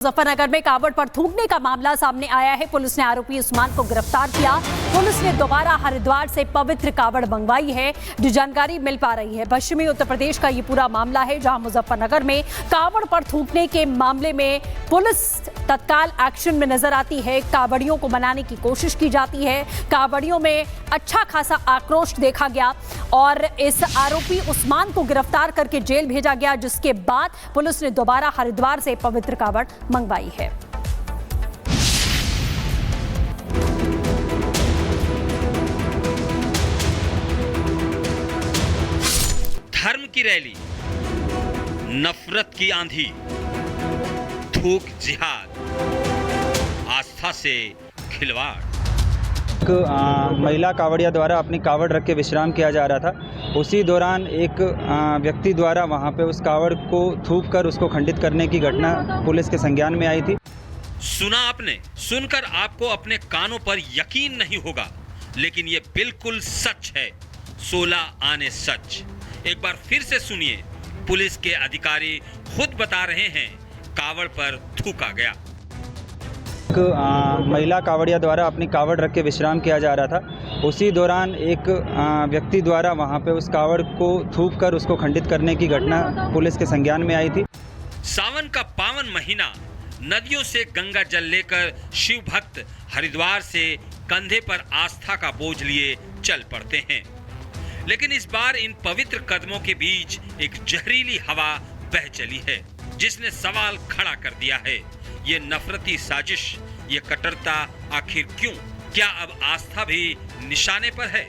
मुजफ्फरनगर में कावड़ पर थूकने का मामला सामने आया है। पुलिस ने आरोपी उस्मान को गिरफ्तार किया। पुलिस ने दोबारा हरिद्वार से पवित्र कावड़ मंगवाई है। जो जानकारी मिल पा रही है, पश्चिमी उत्तर प्रदेश का ये पूरा मामला है, जहां मुजफ्फरनगर में कावड़ पर थूकने के मामले में पुलिस तत्काल एक्शन में नजर आती है। कावड़ियों को मनाने की कोशिश की जाती है। कावड़ियों में अच्छा खासा आक्रोश देखा गया और इस आरोपी उस्मान को गिरफ्तार करके जेल भेजा गया, जिसके बाद पुलिस ने दोबारा हरिद्वार से पवित्र कावड़ मंगवाई है। धर्म की रैली, नफरत की आंधी, थूक जिहाद, आस्था से खिलवाड़। महिला कावड़िया द्वारा अपनी कावड़ रख के विश्राम किया जा रहा था। उसी दौरान एक व्यक्ति द्वारा वहां पे उस कावड़ को थूक कर उसको खंडित करने की घटना पुलिस के संज्ञान में आई थी। सुना आपने, सुनकर आपको अपने कानों पर यकीन नहीं होगा, लेकिन ये बिल्कुल सच है। 16 आने सच। एक बार फिर से सुनिए, पुलिस के अधिकारी खुद बता रहे हैं कावड़ पर थूका गया। महिला कावड़िया द्वारा अपनी कावड़ रख के विश्राम किया जा रहा था। उसी दौरान एक व्यक्ति द्वारा वहां पे उस कावड़ को थूक कर उसको खंडित करने की घटना पुलिस के संज्ञान में आई थी। सावन का पावन महीना, नदियों से गंगा जल लेकर शिव भक्त हरिद्वार से कंधे पर आस्था का बोझ लिए चल पड़ते हैं। लेकिन इस बार इन पवित्र कदमों के बीच एक जहरीली हवा बह चली है, जिसने सवाल खड़ा कर दिया है। ये नफरती साजिश, ये कट्टरता आखिर क्यों? क्या अब आस्था भी निशाने पर है?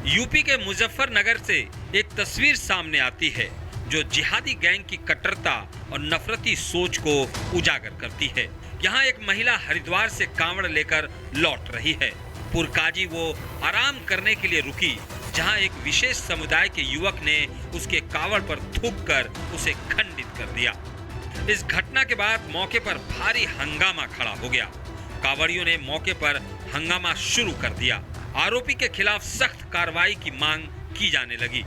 यूपी के मुजफ्फरनगर से एक तस्वीर सामने आती है जो जिहादी गैंग की कट्टरता और नफरती सोच को उजागर करती है। यहाँ एक महिला हरिद्वार से कांवड़ लेकर लौट रही है। पुरकाजी वो आराम करने के लिए रुकी, जहाँ एक विशेष समुदाय के युवक ने उसके कांवड़ पर थूक कर उसे खंडित कर दिया। इस घटना के बाद मौके पर भारी हंगामा खड़ा हो गया। कांवड़ियों ने मौके पर हंगामा शुरू कर दिया। आरोपी के खिलाफ सख्त कार्रवाई की मांग की जाने लगी।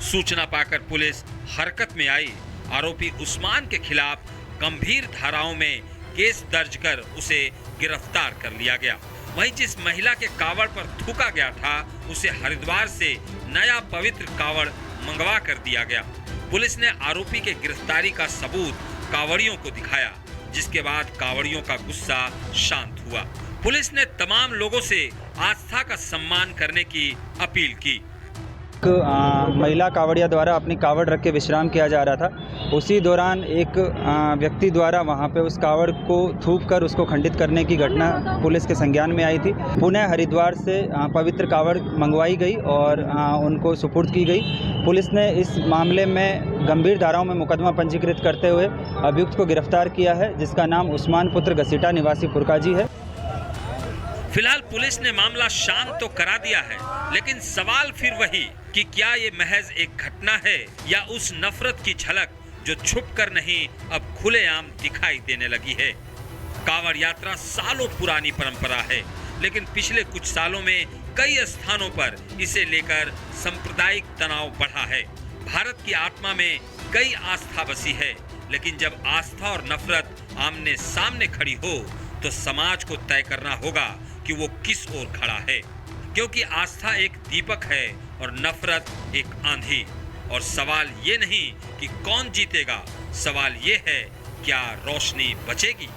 सूचना पाकर पुलिस हरकत में आई। आरोपी उस्मान के खिलाफ गंभीर धाराओं में केस दर्ज कर उसे गिरफ्तार कर लिया गया। वहीं जिस महिला के कावड़ पर थूका गया था, उसे हरिद्वार से नया पवित्र कावड़ मंगवा कर दिया गया। पुलिस ने आरोपी के गिरफ्तारी का सबूत कावड़ियों को दिखाया, जिसके बाद कावड़ियों का गुस्सा शांत हुआ। पुलिस ने तमाम लोगों से आस्था का सम्मान करने की अपील की। महिला कावड़िया द्वारा अपनी कावड़ रख के विश्राम किया जा रहा था। उसी दौरान एक व्यक्ति द्वारा वहां पे उस कावड़ को थूक कर उसको खंडित करने की घटना पुलिस के संज्ञान में आई थी। पुनः हरिद्वार से पवित्र कावड़ मंगवाई गई और उनको सुपुर्द की गई। पुलिस ने इस मामले में गंभीर धाराओं में मुकदमा पंजीकृत करते हुए अभियुक्त को गिरफ्तार किया है, जिसका नाम उस्मान पुत्र घसीटा निवासी पुरकाजी है। फिलहाल पुलिस ने मामला शांत तो करा दिया है, लेकिन सवाल फिर वही कि क्या ये महज एक घटना है या उस नफरत की झलक जो छुप कर नहीं अब खुलेआम दिखाई देने लगी है। कांवड़ यात्रा सालों पुरानी परंपरा है, लेकिन पिछले कुछ सालों में कई स्थानों पर इसे लेकर सांप्रदायिक तनाव बढ़ा है। भारत की आत्मा में कई आस्था बसी है, लेकिन जब आस्था और नफरत आमने सामने खड़ी हो तो समाज को तय करना होगा कि वो किस ओर खड़ा है, क्योंकि आस्था एक दीपक है और नफरत एक आंधी। और सवाल ये नहीं कि कौन जीतेगा, सवाल ये है क्या रोशनी बचेगी।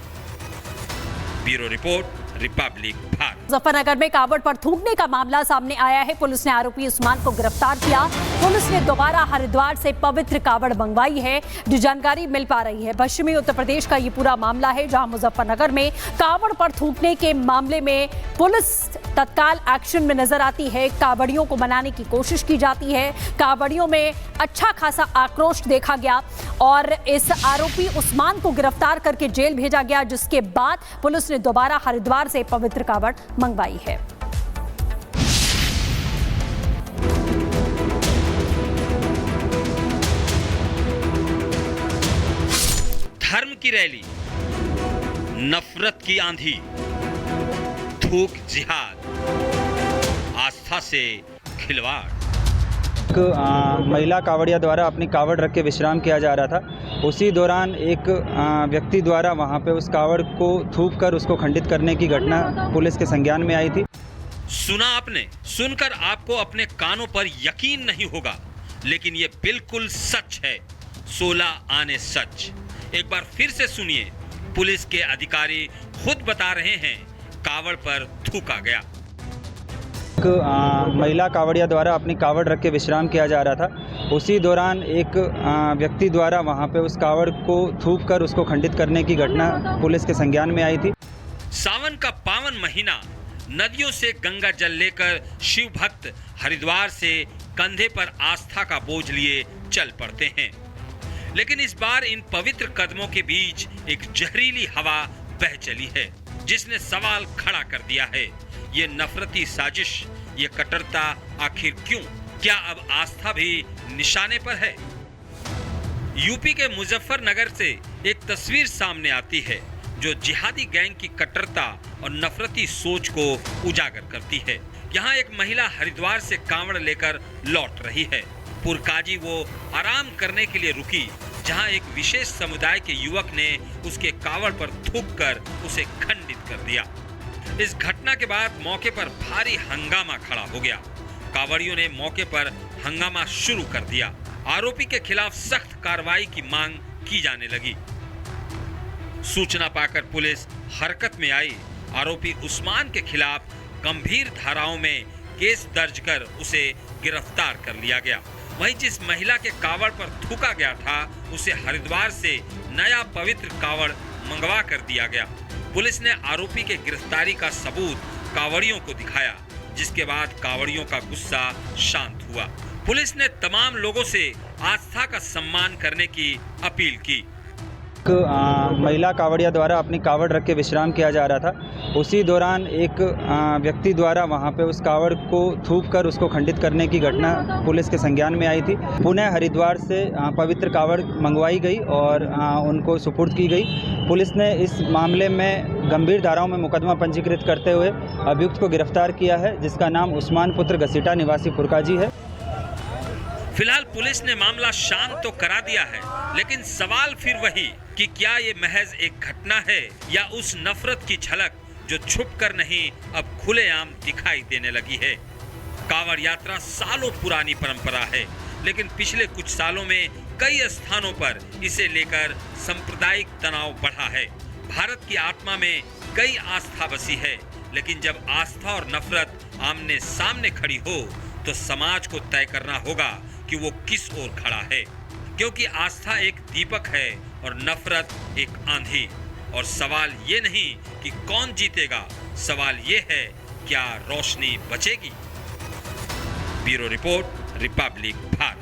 Bureau report, Republic Bharat. Muzaffarnagar में कावड़ पर थूकने का मामला सामने आया है। पुलिस ने आरोपी उस्मान को गिरफ्तार किया। पुलिस ने दोबारा हरिद्वार से पवित्र कावड़ मंगवाई है। जो जानकारी मिल पा रही है, पश्चिमी उत्तर प्रदेश का ये पूरा मामला है, जहां मुजफ्फरनगर में कावड़ पर थूकने के मामले में पुलिस तत्काल एक्शन में नजर आती है। कावड़ियों को मनाने की कोशिश की जाती है। कावड़ियों में अच्छा खासा आक्रोश देखा गया और इस आरोपी उस्मान को गिरफ्तार करके जेल भेजा गया, जिसके बाद पुलिस ने दोबारा हरिद्वार से पवित्र कावड़ मंगवाई है। धर्म की रैली, नफरत की आंधी, थूक जिहाद, आस्था से खिलवाड़। महिला कावड़िया द्वारा अपनी कावड़ रख के विश्राम किया जा रहा था। उसी दौरान एक व्यक्ति द्वारा वहां पे उस कावड़ को थूक कर उसको खंडित करने की घटना पुलिस के संज्ञान में आई थी। सुना आपने, सुनकर आपको अपने कानों पर यकीन नहीं होगा, लेकिन ये बिल्कुल सच है। 16 आने सच। एक बार फिर से सुनिए, पुलिस के अधिकारी खुद बता रहे हैं कावड़ पर थूका गया। महिला कावड़िया द्वारा अपनी कावड़ रख के विश्राम किया जा रहा था। उसी दौरान एक व्यक्ति द्वारा वहां पे उस कावड़ को थूक कर उसको खंडित करने की घटना पुलिस के संज्ञान में आई थी। सावन का पावन महीना, नदियों से गंगा जल लेकर शिव भक्त हरिद्वार से कंधे पर आस्था का बोझ लिए चल पड़ते हैं। लेकिन इस बार इन पवित्र कदमों के बीच एक जहरीली हवा बह चली है, जिसने सवाल खड़ा कर दिया है। ये नफरती साजिश, ये कट्टरता आखिर क्यों? क्या अब आस्था भी निशाने पर है? यूपी के मुजफ्फरनगर से एक तस्वीर सामने आती है जो जिहादी गैंग की कट्टरता और नफरती सोच को उजागर करती है। यहाँ एक महिला हरिद्वार से कांवड़ लेकर लौट रही है। पुरकाजी वो आराम करने के लिए रुकी, जहाँ एक विशेष समुदाय के युवक ने उसके कांवड़ पर थूक कर उसे खंडित कर दिया। इस घटना के बाद मौके पर भारी हंगामा खड़ा हो गया। कांवड़ियों ने मौके पर हंगामा शुरू कर दिया। आरोपी के खिलाफ सख्त कार्रवाई की मांग की जाने लगी। सूचना पाकर पुलिस हरकत में आई। आरोपी उस्मान के खिलाफ गंभीर धाराओं में केस दर्ज कर उसे गिरफ्तार कर लिया गया। वहीं जिस महिला के कावड़ पर थूका गया था, उसे हरिद्वार से नया पवित्र कावड़ मंगवा कर दिया गया। पुलिस ने आरोपी के गिरफ्तारी का सबूत कावड़ियों को दिखाया, जिसके बाद कावड़ियों का गुस्सा शांत हुआ। पुलिस ने तमाम लोगों से आस्था का सम्मान करने की अपील की। महिला कावड़िया द्वारा अपनी कावड़ रख के विश्राम किया जा रहा था। उसी दौरान एक व्यक्ति द्वारा वहां पे उस कावड़ को थूक कर उसको खंडित करने की घटना पुलिस के संज्ञान में आई थी। पुनः हरिद्वार से पवित्र कावड़ मंगवाई गई और उनको सुपुर्द की गई। पुलिस ने इस मामले में गंभीर धाराओं में मुकदमा पंजीकृत करते हुए अभियुक्त को गिरफ्तार किया है, जिसका नाम उस्मान पुत्र घसीटा निवासी पुरकाजी है। फिलहाल पुलिस ने मामला शांत तो करा दिया है, लेकिन सवाल फिर वही कि क्या ये महज एक घटना है या उस नफरत की झलक जो छुप कर नहीं अब खुलेआम दिखाई देने लगी है। कांवड़ यात्रा सालों पुरानी परंपरा है, लेकिन पिछले कुछ सालों में कई स्थानों पर इसे लेकर सांप्रदायिक तनाव बढ़ा है। भारत की आत्मा में कई आस्था बसी है, लेकिन जब आस्था और नफरत आमने सामने खड़ी हो तो समाज को तय करना होगा कि वो किस ओर खड़ा है, क्योंकि आस्था एक दीपक है और नफरत एक आंधी। और सवाल ये नहीं कि कौन जीतेगा, सवाल ये है क्या रोशनी बचेगी। Bureau report, Republic Bharat.